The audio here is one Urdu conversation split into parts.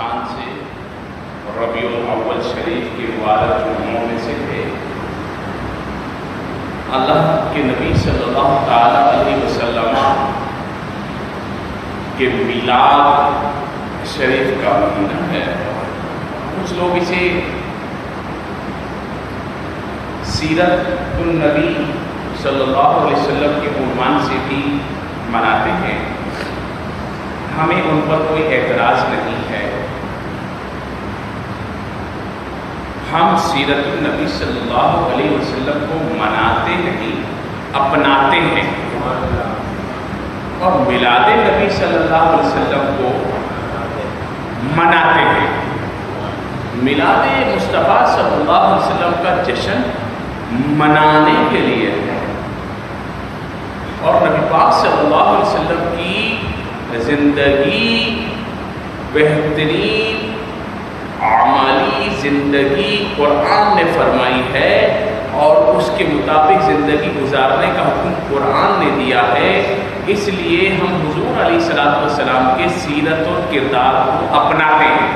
انسان سے ربیع الاول شریف کے مبارک جمعوں میں سے تھے۔ اللہ کے نبی صلی اللہ تعالیٰ علیہ وسلم کے میلاد شریف کا مہینہ ہے۔ کچھ لوگ اسے سیرت النبی صلی اللہ علیہ وسلم کے عنوان سے بھی مناتے ہیں۔ ہمیں ان پر کوئی اعتراض نہیں ہے۔ ہم سیرت النبی صلی اللہ علیہ وسلم کو مناتے نہیں، اپناتے ہیں، اور میلاد نبی صلی اللہ علیہ وسلم کو مناتے ہیں۔ میلاد مصطفیٰ صلی اللہ علیہ وسلم کا جشن منانے کے لیے ہے، اور نبی پاک صلی اللہ علیہ وسلم کی زندگی، بہترین عملی زندگی قرآن نے فرمائی ہے، اور اس کے مطابق زندگی گزارنے کا حکم قرآن نے دیا ہے۔ اس لیے ہم حضور علیہ الصلوۃ والسلام کے سیرت اور کردار کو اپناتے ہیں۔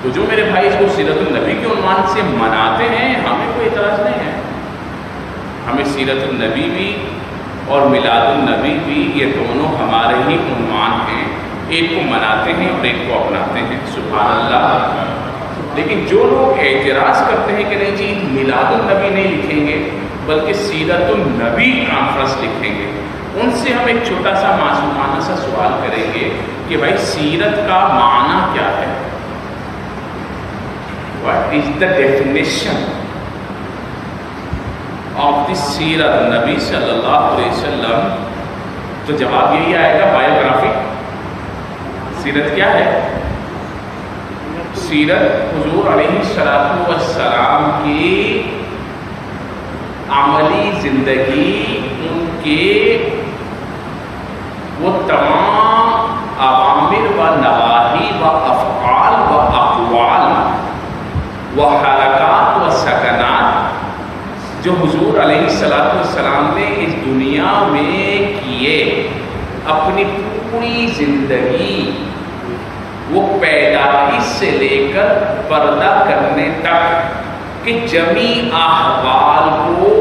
تو جو میرے بھائی اس کو سیرت النبی کے عنوان سے مناتے ہیں، ہمیں کوئی اعتراض نہیں ہے۔ ہمیں سیرت النبی بھی اور میلاد النبی بھی، یہ دونوں ہمارے ہی عنوان ہیں، ایک کو مناتے ہیں اور ایک کو اپناتے ہیں۔ سبحان اللہ۔ لیکن جو لوگ اعتراض کرتے ہیں کہ نہیں جی میلاد النبی نہیں لکھیں گے بلکہ سیرت النبی کانفرنس لکھیں گے، ان سے ہم ایک چھوٹا سا معصومانہ سا سوال کریں گے کہ بھائی سیرت کا معنی کیا ہے؟ What is the definition of the سیرت نبی صلی اللہ علیہ وسلم؟ تو جواب یہی آئے گا بایوگرافی۔ سیرت کیا ہے؟ سیرت حضور علیہ السلام کی عملی زندگی، ان کے وہ تمام اوامر و نواہی و افعال و اقوال و حرکات و سکنات جو حضور علیہ السلام نے اس دنیا میں کیے، اپنی پوری زندگی، وہ پیدائش سے لے کر پردہ کرنے تک کہ جمیع احوال کو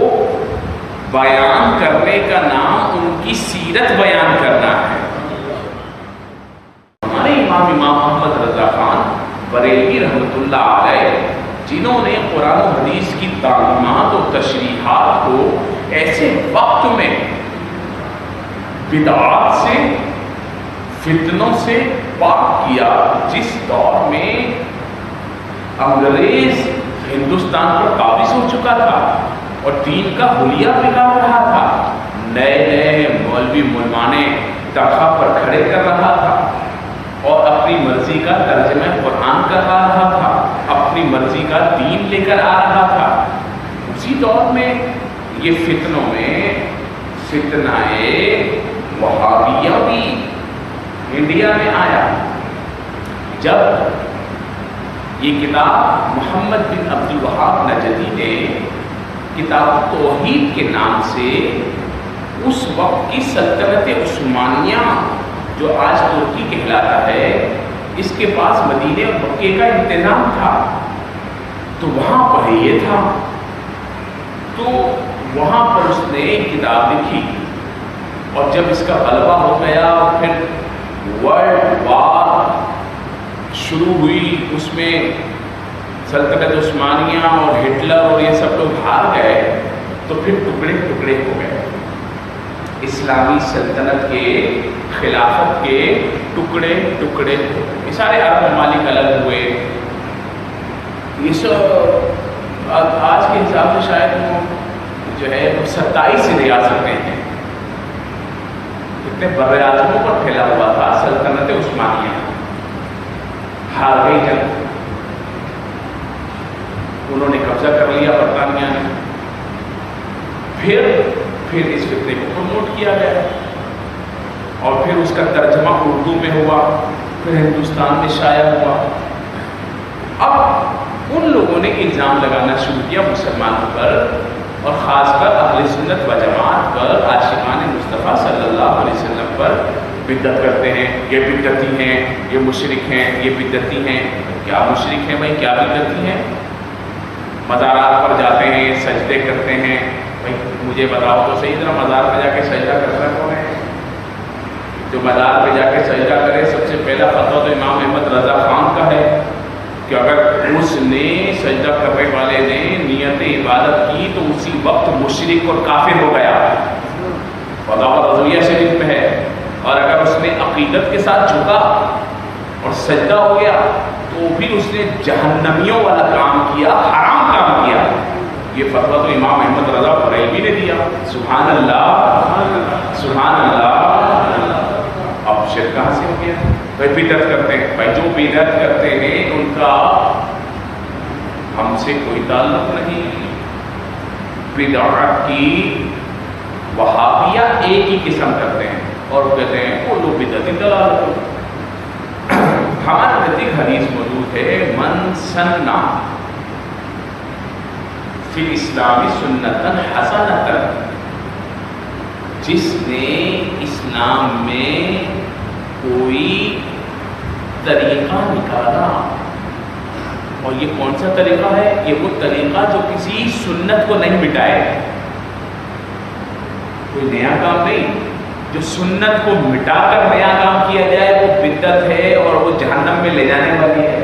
بیان کرنے کا نام ان کی سیرت بیان کرنا ہے۔ ہمارے امام محمد رضا خان بریلوی رحمۃ اللہ علیہ، جنہوں نے قرآن و حدیث کی تعلیمات و تشریحات کو ایسے وقت میں بدعات سے، فتنوں سے پاک کیا جس دور میں انگریز ہندوستان پر قابض ہو چکا تھا اور دین کا حلیہ بگاڑ رہا تھا، نئے نئے مولوی ملمانے تخت پر کھڑے کر رہا تھا اور اپنی مرضی کا ترجمہ قرآن کر رہا تھا، اپنی مرضی کا دین لے کر آ رہا تھا۔ اسی دور میں یہ فتنوں میں فتنہ وہابیہ بھی انڈیا میں آیا۔ جب یہ کتاب محمد بن عبد الوہاب نجدی نے کتاب توحید کے نام سے اس وقت کی سلطنت عثمانیہ جو آج ترکی کہلاتا ہے، اس کے پاس مدینے اور مکے کا انتظام تھا، تو وہاں پر یہ تھا، تو وہاں پر اس نے ایک کتاب لکھی، اور جب اس کا غلبہ ہو گیا اور پھر ورلڈ وار شروع ہوئی، اس میں سلطنت عثمانیہ اور ہٹلر اور یہ سب لوگ ہار گئے، تو پھر ٹکڑے ٹکڑے ہو گئے، اسلامی سلطنت کے خلافت کے ٹکڑے ٹکڑے ہو گئے، یہ سارے عرب ممالک الگ ہوئے۔ یہ سب آج کے حساب سے شاید وہ جو ہے 27 ریاستیں ہیں، اتنے بر اعظموں پر پھیلا ہوا تھا سلطنت عثمانیہ، ہار گئی جنگ، انہوں نے قبضہ کر لیا برطانیہ نے، پھر اس فتنے کو پروموٹ کیا گیا، اور پھر اس کا ترجمہ اردو میں ہوا، پھر ہندوستان میں شائع ہوا۔ اب ان لوگوں نے الزام لگانا شروع کیا مسلمانوں پر، اور خاص کر اہل سنت و جماعت پر، عاشقان مصطفیٰ صلی اللہ علیہ وسلم پر، بدعت کرتے ہیں، یہ بدعتی ہیں، یہ مشرک ہیں، یہ بدعتی ہیں۔ کیا مشرک ہیں بھائی، کیا بدعتی ہیں؟ مزارات پر جاتے ہیں، سجدے کرتے ہیں۔ بھائی مجھے بتاؤ تو صحیح، ذرا مزار پہ جا کے سجدہ کرنا کون ہے؟ جو مزار پہ جا کے سجدہ کرے، سب سے پہلا فتویٰ تو امام احمد رضا خان کا ہے کہ اگر اس نے سجدہ کرنے والے نے نیت عبادت کی تو اسی وقت مشرک اور کافر ہو گیا، فتاویٰ رضویہ شریف میں ہے۔ اور اگر اس نے عقیدت کے ساتھ جھکا اور سجدہ ہو گیا تو پھر اس نے جہنمیوں والا کام کیا، حرام کام کیا۔ یہ فتویٰ تو امام احمد رضا بریلوی نے دیا۔ سبحان اللہ، سبحان اللہ۔ اب شرک کہاں سے ہو گیا؟ بھائی بدعت کرتے ہیں، بھائی جو بدعت کرتے ہیں ان کا ہم سے کوئی تعلق نہیں۔ بدعت کی وہابیہ ایک ہی قسم کرتے ہیں اور کہتے ہیں وہ لوگ بدعتی دلالت۔ ہمارے نزدیک حدیث موجود ہے، من سنّا فی الاسلام سنتاً حسنۃ، جس نے اسلام میں کوئی طریقہ نکالا، اور یہ کون سا طریقہ ہے؟ یہ وہ طریقہ جو کسی سنت کو نہیں مٹائے، کوئی نیا کام نہیں، جو سنت کو مٹا کر نیا کام کیا جائے وہ بدعت ہے اور وہ جہنم میں لے جانے والی ہے۔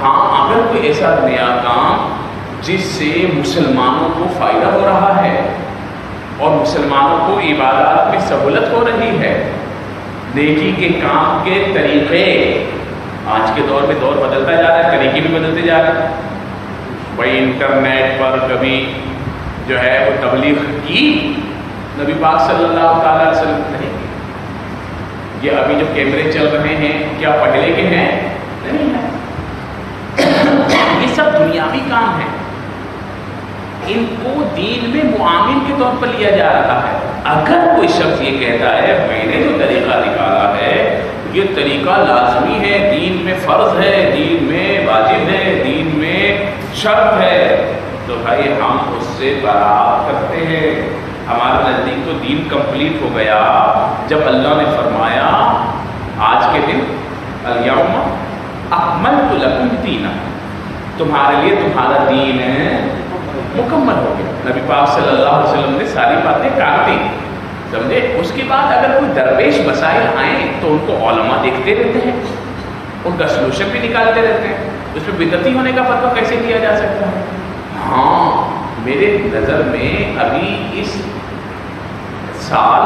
ہاں اگر کوئی ایسا نیا کام جس سے مسلمانوں کو فائدہ ہو رہا ہے اور مسلمانوں کو عبادات میں سہولت ہو رہی ہے، نیکی کے کام کے طریقے، آج کے دور میں دور بدلتا جا رہا ہے، طریقے بھی بدلتے جا رہے ہیں۔ بھائی انٹرنیٹ پر کبھی جو ہے وہ تبلیغ کی نبی پاک صلی اللہ تعالیٰ علیہ وسلم نہیں، یہ ابھی جو کیمرے چل رہے ہیں کیا پہلے کے ہیں؟ نہیں ہے۔ یہ سب دنیاوی کام ہیں، ان کو دین میں معامل کے طور پر لیا جا رہا ہے۔ اگر کوئی شخص یہ کہتا ہے میں نے جو طریقہ نکالا ہے یہ طریقہ لازمی ہے، دین میں فرض ہے، دین میں واجب ہے، دین میں شرط ہے، تو بھائی ہم اس سے برات کرتے ہیں۔ ہمارے نزدیک تو دین کمپلیٹ ہو گیا جب اللہ نے فرمایا آج کے دن الیوم اکملت لکم دینکم، تمہارے لیے تمہارا دین مکمل ہو گیا۔ نبی پاک صلی اللہ علیہ وسلم نے ساری باتیں کاٹ دی، سمجھے؟ اس کے بعد اگر کوئی درویش مسائل آئیں تو ان کو علماء دیکھتے رہتے ہیں، ان کا سلوشن بھی نکالتے رہتے ہیں، اس میں بدعتی ہونے کا فتویٰ کیسے دیا جا سکتا ہے؟ ہاں میرے نظر میں ابھی اس سال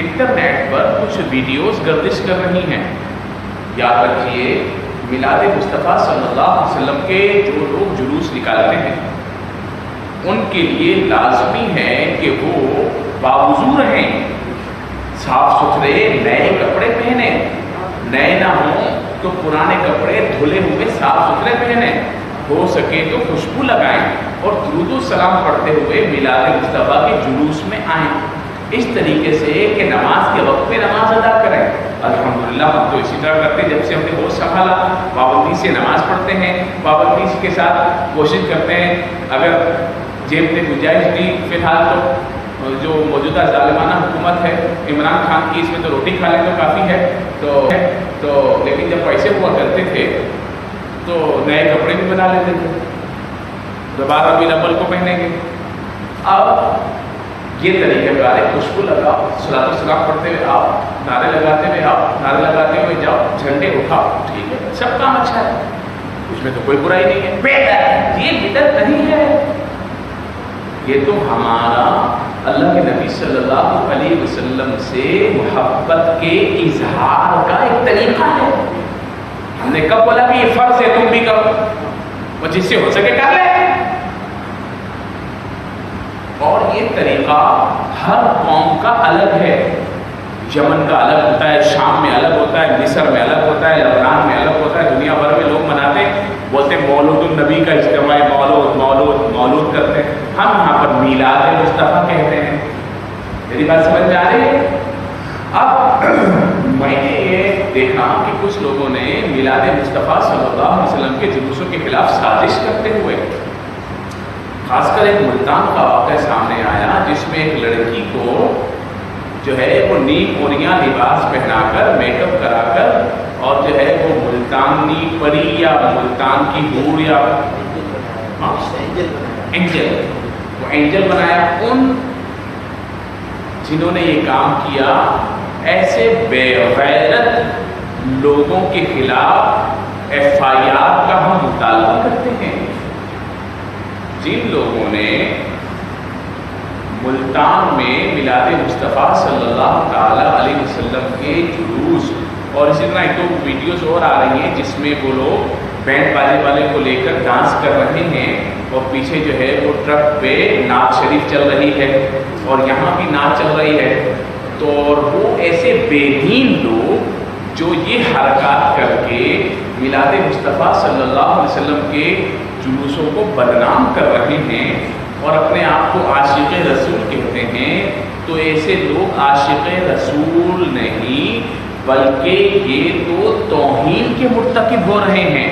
انٹرنیٹ پر کچھ ویڈیوز گردش کر رہی ہیں، یاد رکھیے میلاد مصطفیٰ صلی اللہ علیہ وسلم کے جو لوگ جلوس نکالتے ہیں ان کے لیے لازمی ہے کہ وہ باوضو رہیں، صاف ستھرے نئے کپڑے پہنیں، نئے نہ ہوں تو پرانے کپڑے دھلے ہوئے صاف ستھرے پہنیں، ہو سکے تو خوشبو لگائیں اور درود و سلام پڑھتے ہوئے میلاد مصطفیٰ کے جلوس میں آئیں، اس طریقے سے کہ نماز کے وقت میں نماز ادا کریں۔ الحمدللہ ہم تو اسی طرح کرتے ہیں، جب سے ہم نے ہوش سنبھالا پابندی سے نماز پڑھتے ہیں، پابندی کے ساتھ کوشش کرتے ہیں، اگر جیب میں گنجائش نہیں فی الحال تو جو موجودہ ظالمانہ حکومت ہے عمران خان کی، اس میں تو روٹی کھا لیں تو کافی ہے، تو لیکن جب پیسے ہوا کرتے تھے تو نئے کپڑے بھی بنا لیتے تھے، دوبارہ بھی نبل کو پہنیں گے۔ اب یہ طریقہ کار ہے، خوشبو لگاؤ، صلاۃ السلام پڑھتے ہوئے آؤ، نعرے لگاتے ہوئے آؤ، نعرے لگاتے ہوئے جاؤ، جھنڈے اٹھاؤ، ٹھیک ہے، سب کام اچھا ہے، اس میں تو کوئی برائی نہیں ہے۔ بدعت، یہ بدعت نہیں ہے، یہ تو ہمارا اللہ کے نبی صلی اللہ علیہ وسلم سے محبت کے اظہار کا ایک طریقہ ہے۔ ہم نے کب بولا کہ یہ فرض ہے تم بھی کرو، وہ جس سے ہو سکے کر لے، اور یہ طریقہ ہر قوم کا الگ ہے، یمن کا الگ ہوتا ہے، شام میں الگ ہوتا ہے، مصر میں الگ ہوتا ہے، لبنان میں الگ ہوتا ہے، دنیا بھر میں لوگ مناتے ہیں، بولتے ہیں مولود النبی کا اجتماع، مولود مولود مولود کرتے ہیں، ہم یہاں پر میلاد مصطفیٰ کہتے ہیں۔ میری بات سمجھ میں آ رہی ہے؟ اب میں نے یہ دیکھا کہ کچھ لوگوں نے میلاد مصطفیٰ صلی اللہ علیہ وسلم کے جلوسوں کے خلاف سازش کرتے ہوئے، خاص کر ایک ملتان کا واقعہ سامنے آیا جس میں ایک لڑکی کو جو ہے وہ بیرونی اوریاں لباس پہنا کر، میک اپ کرا کر، اور جو ہے وہ ملتانی پری یا ملتان کی حور یا اینجل، وہ اینجل بنایا. ان جنہوں نے یہ کام کیا، ایسے بے غیرت لوگوں کے خلاف FIR کا ہم مطالبہ کرتے ہیں. جن لوگوں نے ملتان میں میلاد مصطفیٰ صلی اللہ تعالی علیہ وسلم کے جلوس، اور اسی طرح ایک دو ویڈیوز اور آ رہی ہیں جس میں وہ لوگ بینڈ باجے والے کو لے کر ڈانس کر رہے ہیں، اور پیچھے جو ہے وہ ٹرک پہ نعت شریف چل رہی ہے، اور یہاں بھی نعت چل رہی ہے. تو وہ ایسے بے دین لوگ جو یہ حرکات کر کے میلاد مصطفیٰ صلی اللہ علیہ وسلم کے جلوسوں کو بدنام کر رہے ہیں اور اپنے آپ کو عاشق رسول کہتے ہیں، تو ایسے لوگ عاشق رسول نہیں بلکہ یہ تو توہین کے مرتکب ہو رہے ہیں.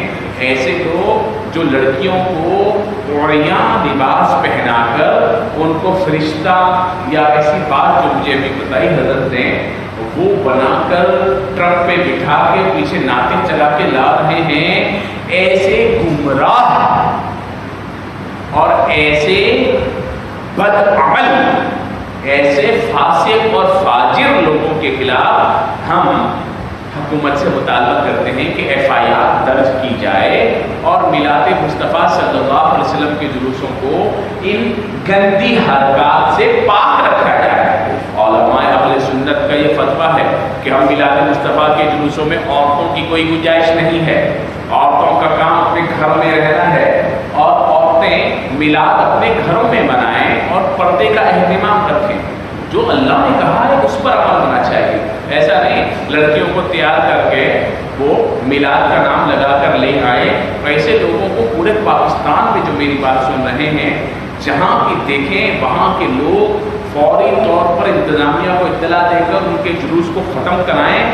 ایسے لوگ جو لڑکیوں کو عریاں لباس پہنا کر ان کو فرشتہ یا ایسی بات جو مجھے ابھی بتائی حضرت نے، وہ بنا کر ٹرک پہ بٹھا کے پیچھے نعتیں چلا کے لا رہے ہیں، ایسے گمراہ اور ایسے بدعمل، ایسے فاسق اور فاجر لوگوں کے خلاف ہم حکومت سے مطالبہ کرتے ہیں کہ FIR درج کی جائے اور میلاد مصطفیٰ صلی اللہ علیہ وسلم کے جلوسوں کو ان گندی حرکات سے پاک رکھا جائے. علماء اہل سنت کا یہ فتویٰ ہے کہ ہم میلاد مصطفیٰ کے جلوسوں میں عورتوں کی کوئی گنجائش نہیں ہے. عورتوں کا کام اپنے گھر میں رہنا ہے، اور عورتیں میلاد اپنے گھروں میں منائیں اور پردے کا اہتمام رکھیں. جو اللہ نے کہا ہے اس پر عمل ہونا چاہیے. ایسا نہیں لڑکیوں کو تیار کر کے وہ میلاد کا نام لگا کر لے آئے. ایسے لوگوں کو پورے پاکستان میں جو میری بات سن رہے ہیں، جہاں بھی دیکھیں وہاں کے لوگ فوری طور پر انتظامیہ کو اطلاع دے کر ان کے جلوس کو ختم کرائیں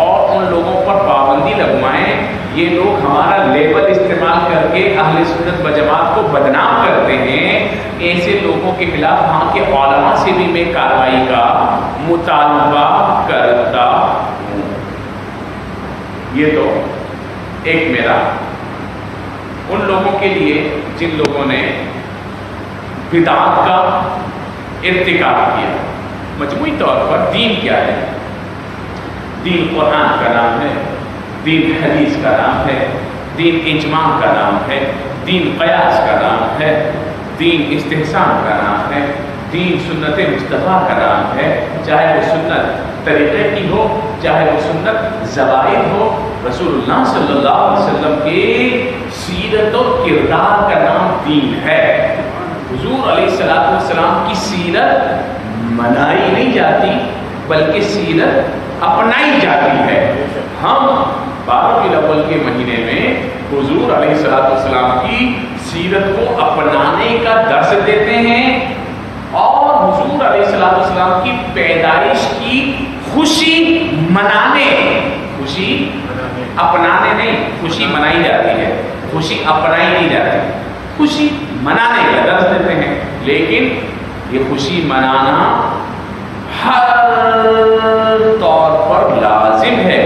اور ان لوگوں پر پابندی لگوائیں. یہ لوگ ہمارا لیبل استعمال کر کے اہل سنت و جماعت کو بدنام کرتے ہیں. ایسے لوگوں کے خلاف وہاں کے علماء سے بھی میں کارروائی کا مطالبہ کرتا ہوں. یہ تو ایک میرا ان لوگوں کے لیے جن لوگوں نے بدعات کا ارتکاب کیا. مجموعی طور پر دین کیا ہے؟ دین قرآن کا نام ہے، دین حدیث کا نام ہے، دین اجماع کا نام ہے، دین قیاس کا نام ہے، دین استحسان کا نام ہے، دین سنت مصطفیٰ کا نام ہے. چاہے وہ سنت طریقے کی ہو، چاہے وہ سنت زوائد ہو، رسول اللہ صلی اللہ علیہ وسلم کے سیرت و کردار کا نام دین ہے. حضور علیہ السلام کی سیرت منائی نہیں جاتی بلکہ سیرت اپنائی جاتی ہے. ہم 12 ربیع الاول کے مہینے میں حضور علیہ السلام کی سیرت کو اپنانے کا درس دیتے ہیں اور حضور علیہ السلام کی پیدائش کی خوشی منانے، خوشی اپنانے نہیں، خوشی منائی جاتی ہے، خوشی اپنائی نہیں جاتی، خوشی منانے کا درس دیتے ہیں. لیکن یہ خوشی منانا ہر طور پر لازم ہے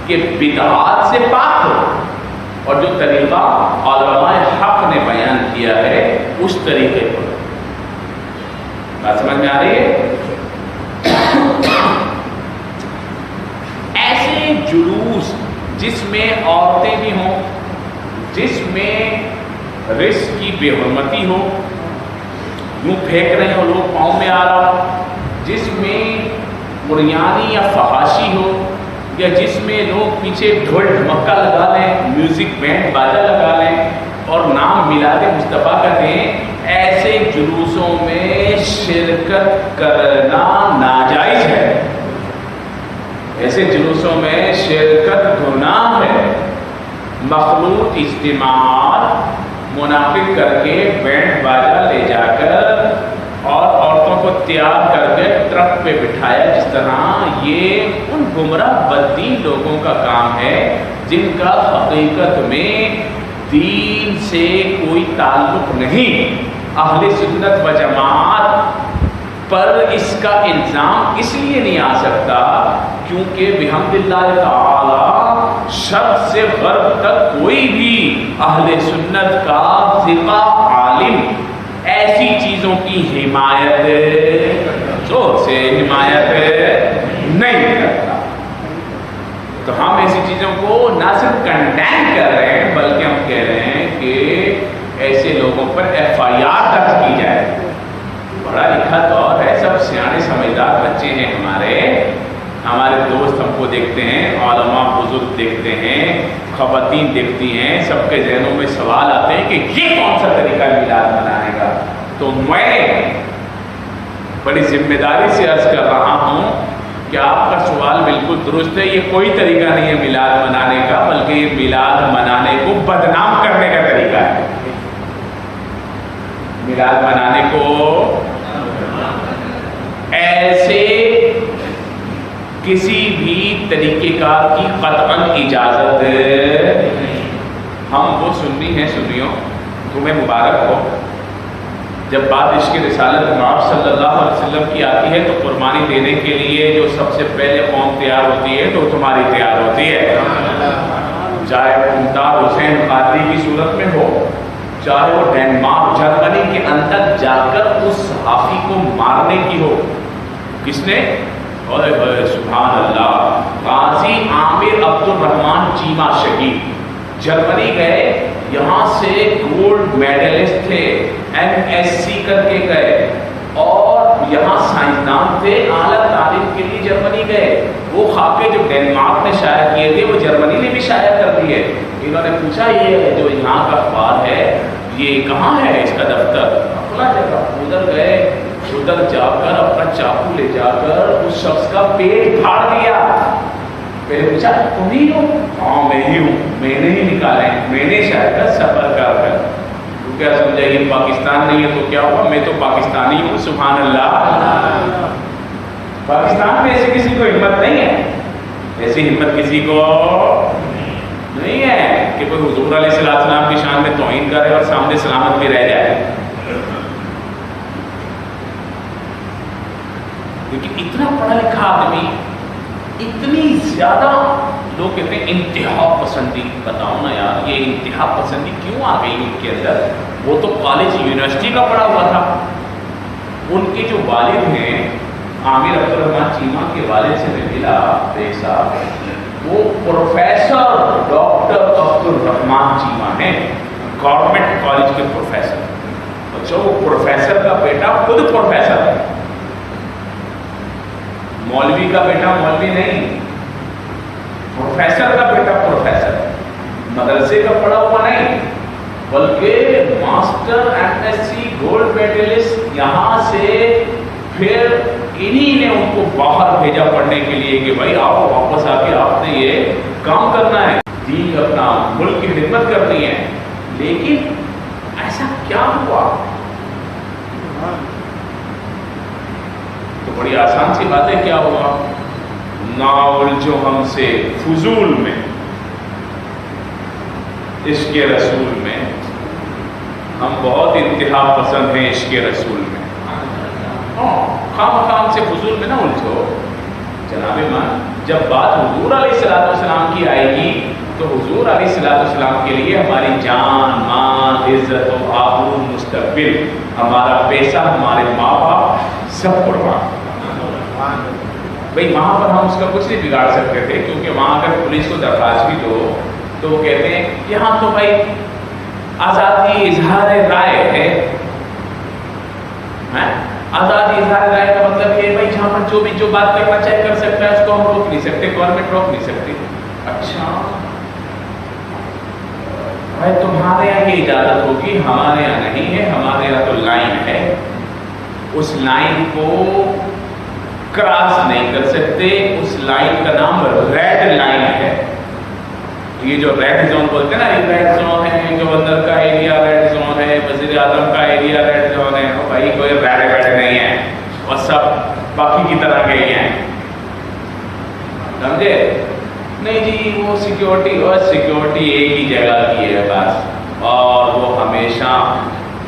کہ بدعات سے پاک ہو، اور جو طریقہ علماء حق نے بیان کیا ہے اس طریقے پر. بات سمجھ میں آ رہی ہے؟ ایسے جلوس جس میں عورتیں بھی ہوں، جس میں رزق کی بے حرمتی ہو، یوں پھینک رہے ہو لوگ پاؤں میں آ رہا ہو، جس میں بریانی یا فحاشی ہو، یا جس میں لوگ پیچھے ڈھول ڈھمکا لگا لیں، میوزک بینڈ باجا لگا لیں اور نام میلاد مصطفیٰ کا دیں، ایسے جلوسوں میں شرکت کرنا ناجائز ہے. ایسے جلوسوں میں شرکت گناہ ہے. مخلوط اجتماعات منعقد کر کے بینڈ باجا لے جا کر اور عورتوں کو تیار کر کے ٹرک پہ بٹھایا، جس طرح یہ ان گمراہ بددین لوگوں کا کام ہے جن کا حقیقت میں دین سے کوئی تعلق نہیں. اہل سنت و جماعت پر اس کا الزام اس لیے نہیں آ سکتا کیونکہ بحمداللہ تعالی شرق سے غرب تک کوئی بھی اہل سنت کا ثقہ عالم ایسی چیزوں کی حمایت زور سے حمایت نہیں کرتا. تو ہم ایسی چیزوں کو نہ صرف کنڈیم کر رہے ہیں بلکہ ہم کہہ رہے ہیں کہ ایسے لوگوں پر FIR درج کی جائے. پڑھا لکھا دور ہے, سب سیانے سمجھدار بچے ہیں ہمارے دوست ہم کو دیکھتے ہیں, علماء بزرگ دیکھتے ہیں, خواتین دیکھتی ہیں, سب کے ذہنوں میں سوال آتے ہیں کہ یہ کون سا طریقہ میلاد منانے کا. تو میں بڑی ذمہ داری سے عرض کر رہا ہوں کہ آپ کا سوال بالکل درست ہے. یہ کوئی طریقہ نہیں ہے میلاد منانے کا, بلکہ یہ میلاد منانے کو بدنام کرنے کا طریقہ ہے. میلاد منانے کو ایسے کسی بھی طریقے کار کی قطعاً اجازت ہم وہ سنی ہیں. سنیوں تمہیں مبارک ہو, جب بات عشق رسالت آپ صلی اللہ علیہ وسلم کی آتی ہے تو قربانی دینے کے لیے جو سب سے پہلے قوم تیار ہوتی ہے تو تمہاری تیار ہوتی ہے. چاہے ممتاز حسین قادری کی صورت میں ہو, چاہے وہ ڈینمارک جرمنی کے اندر جا کر اس صحافی کو مارنے کی ہو. کس نے؟ سبحان اللہ, غازی عامر عبد الرحمن چیمہ شہید جرمنی گئے, یہاں سے گولڈ میڈلسٹ تھے, MSc کر کے گئے اور یہاں سائنسدان تھے, اعلیٰ تعلیم کے لیے جرمنی گئے. وہ خاکے جو ڈینمارک نے شائع کیے تھے وہ جرمنی نے بھی شائع کر دیے. انہوں نے پوچھا یہ جو یہاں کا اخبار ہے یہ کہاں ہے اس کا دفتر؟ اپنا جگہ. ادھر گئے, ادھر جا کر اپنا چاقو لے جا کر اس شخص کا پیٹ پھاڑ دیا. پہلے پوچھا تم ہی ہو؟ ہاں میں ہی ہوں, میں نے ہی نکالے, میں نے شاید سفر کر. تو کیا سمجھا یہ پاکستان نہیں ہے تو کیا ہوا, میں تو پاکستانی ہوں. سبحان اللہ. پاکستان میں ایسے کسی کو ہمت نہیں ہے, ایسی ہمت کسی کو نہیں ہے کہ کوئی حضور علیہ السلام کی شان میں توہین کرے اور سامنے سلامت بھی رہ جائے. لیکن اتنا پڑھا لکھا آدمی, اتنی زیادہ لوگ کہتے ہیں انتہا پسندی. بتاؤ نا یار یہ انتہا پسندی کیوں آ گئی ان کے اندر؟ وہ تو کالج یونیورسٹی کا پڑھا ہوا تھا. ان کے جو والد ہیں عامر عبد الرحمن چیمہ کے والد سے میں ملا ایک صاحب, وہ پروفیسر ڈاکٹر عبد الرحمن چیمہ ہیں, گورنمنٹ کالج کے پروفیسر. اچھا وہ پروفیسر کا بیٹا خود پروفیسر ہے, مولوی کا بیٹا مولوی نہیں, پروفیسر کا بیٹا پروفیسر, مدرسے کا پڑھا ہوا نہیں بلکہ ماسٹر MSc گولڈ میڈلسٹ. یہاں سے پھر انہی نے ان کو باہر بھیجا پڑھنے کے لیے کہ بھائی آپ واپس آ کے آپ نے یہ کام کرنا ہے, دین اپنا ملک کی خدمت کرنی ہے. لیکن ایسا کیا ہوا؟ تو بڑی آسان سی بات ہے. کیا ہوا؟ ناول جو ہم سے فضول میں, عشق رسول میں, ہم بہت انتہا پسند ہیں عشق رسول میں. خام سے فضول میں نہ الجھو جناب مان. جب بات حضور علیہ السلام کی آئے گی تو حضور علیہ السلام کے لیے ہماری جان, مان, عزت و آبرو, مستقبل, ہمارا پیسہ, ہمارے ماں باپ سب قربان. بھئی وہاں پر ہم اس کا کچھ نہیں بگاڑ سکتے تھے کیونکہ وہاں اگر پولیس کو درخواست بھی دو تو وہ کہتے ہیں یہاں تو بھائی آزادی اظہار رائے ہے. آزادی اظہار رائے کا مطلب یہ بھائی جہاں پر جو بات کرنا چاہے کر سکتا ہے, اس کو ہم روک نہیں سکتے, گورنمنٹ روک نہیں سکتی. اچھا بھائی تمہارے یہاں یہ اجازت ہوگی, ہمارے یہاں نہیں ہے. ہمارے یہاں تو لائن ہے, اس لائن کو کراس نہیں کر سکتے. اس لائن کا نام ریڈ لائن ہے. یہ جو ریڈ زون بولتے ہیں نا, یہ ریڈ زون ہے, گورنر کا ایریا ریڈ زون ہے, وزیر اعظم کا ایریا ریڈ زون ہے. بھائی کوئی ریڈ نہیں ہے اور سب باقی کی طرح گئے ہیں, سمجھے نہیں جی. وہ سیکیورٹی اور سیکیورٹی ایک ہی جگہ کی ہے بس, اور وہ ہمیشہ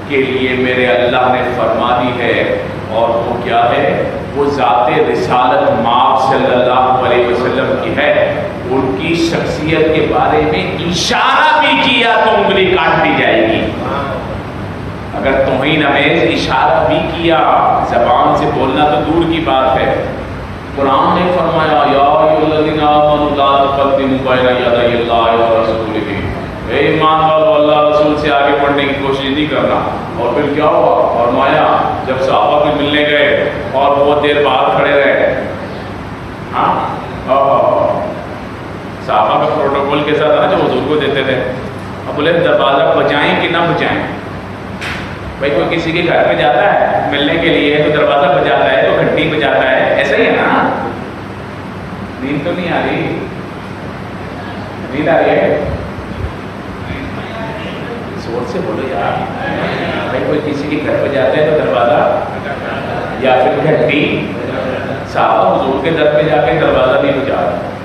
کے لیے میرے اللہ نے فرما دی ہے اور وہ کیا ہے؟ وہ ذات رسالت مآب صلی اللہ علیہ وسلم کی ہے. ان کی شخصیت کے بارے میں اشارہ بھی کیا تو انگلی کاٹ دی جائے گی. اگر توہین امیز اشارہ بھی کیا، زبان سے بولنا تو دور کی بات ہے. قرآن نے فرمایا یا ایھا الذین آمنوا لا تقدموا بین یدی اللہ ورسولہ. اے ایمان والو اللہ رسول سے آگے بڑھنے کی کوشش نہیں کرنا. اور پھر کیا ہوا؟ فرمایا جب صحابہ بھی ملنے گئے اور بہت دیر باہر کھڑے رہے، ہاں صحابہ کا پروٹوکول کے ساتھ نا جو حضور کو دیتے تھے، اب بولے دروازہ بجائیں کہ نہ بجائیں. بھائی کوئی کسی کے گھر پہ جاتا ہے ملنے کے لیے تو دروازہ بجاتا ہے تو گھنٹی بجاتا ہے، ایسا ہی ہے نا؟ نیند تو نہیں آ رہی؟ نیند آ رہی ہے؟ زور سے بولو یار. بھائی کوئی کسی کے گھر پہ جاتا ہے تو دروازہ یا پھر گھنٹی. صحابہ حضور کے در پہ جا کے دروازہ نہیں بجا رہے.